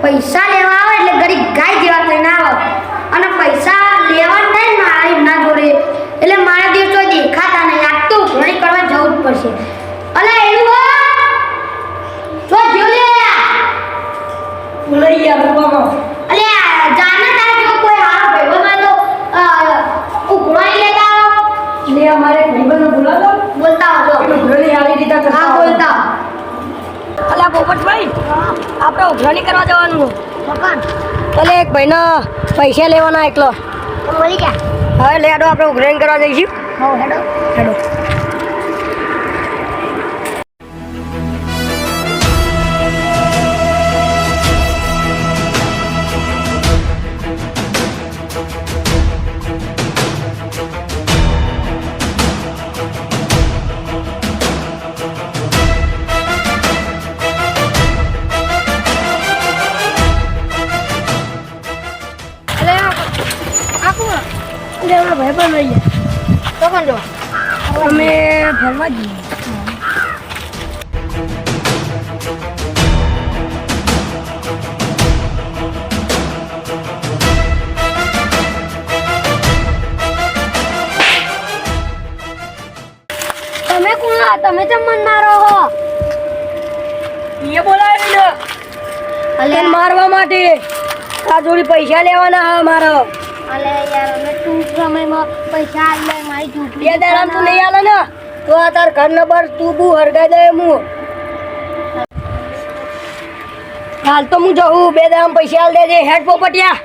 પૈસા લેવા આવે એટલે ગરીબ ગાય જેવા થઈને આવે અને પૈસા લેવા નહીં મારે ના જોડે એટલે મારા દિવસો દેખાતા નહીં આજ તો ઉઘરાણી કરવા જવું જ પડશે. અલા એનું તો જો લે બોલાઈ યાર રૂપામાં અલે જાને તારે જો કોઈ હારો ભાઈબંધ હોય તો ઉઘરાણી લેતા આવો. લે અમારે ભાઈબંધને બોલાવો બોલતા આવજો ઉઘરાણી આવી રીતે કરતા હા બોલતા અલા પોપટભાઈ આપણે ઉઘરાણી કરવા જવાનું પપ્પા એટલે એક ભાઈના પૈસા લેવાના એકલો તો મળી ગયા. હવે લેડો આપણે ઉઘરાણી કરવા જઈશું. હા હેડો હેડો ભાઈ પણ રહીએ તો કોણ જો અમે ફરવા જઈએ. તમે કોણ તમે ચમ મન મારો હો એ બોલાવી ને અલે મારવા માટે આ જોડી પૈસા લેવાના હા મારો. અલે યાર અમે ટૂંક સમયમાં પૈસા આલે મારી બે ઝૂંપડી દાડામ તું નહીં આલે ને તો આ તાર ઘર નંબર તું બુ હરગાઈ દે હું હાલ તો હું જઉં. બે દાડામ પૈસા આલ દેજે હેડ પોપટિયા.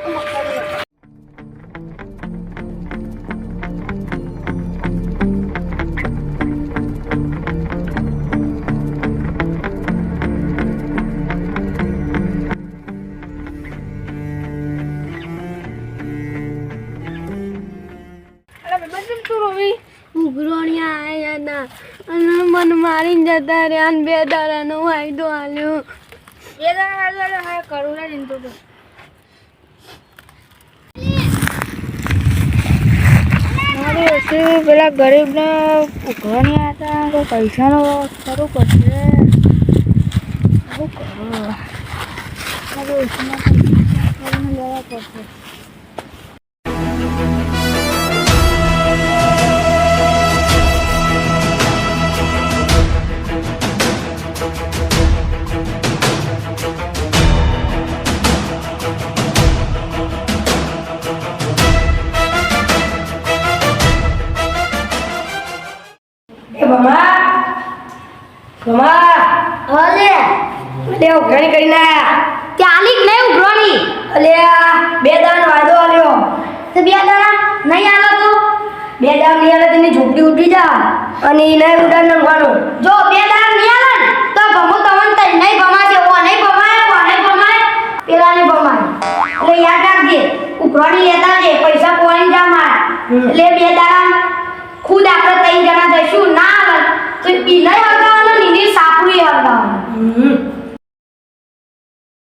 ઉઘરાણી આયા ના અને મને મારીને જતા રહ્યા અને 2 દાડાનો વાયદો આલ્યો. 2 દાડા હા કરું ને તો મારે પેલા ગરીબને ઉઘરાણી હતા તો પૈસાનો કરવું પડશે. શું કરું મારે ઓછામાં પૈસા લેવા પડશે. અલે ઉઘરાણી કરીને આયા ચાલીક નહીં ઉઘરાણી અલે 2 દાડાનો વાયદો આલ્યો તો 2 દાડા નહીં આલો તો 2 દાડા નહીં આલે તેની ઝૂંપડી ઉઠી જા અને એ નહીં ઉડાડ નાખવાનું. જો 2 દાડા નહીં આલે ને તો ભમો તમન તઈ નહીં ભમાશે ઓ નહીં ભમાય પેલા ને ભમાય એટલે યાદ રાખજે ઉઘરાણી લેતા જે પૈસા કોણી જા મારા એટલે 2 દાડા ખુદ આપણે 3 જણા જઈશું ના આવે તો ઈ નહીં હરગાવાનો નીની સાપુરી હરગાવાનો.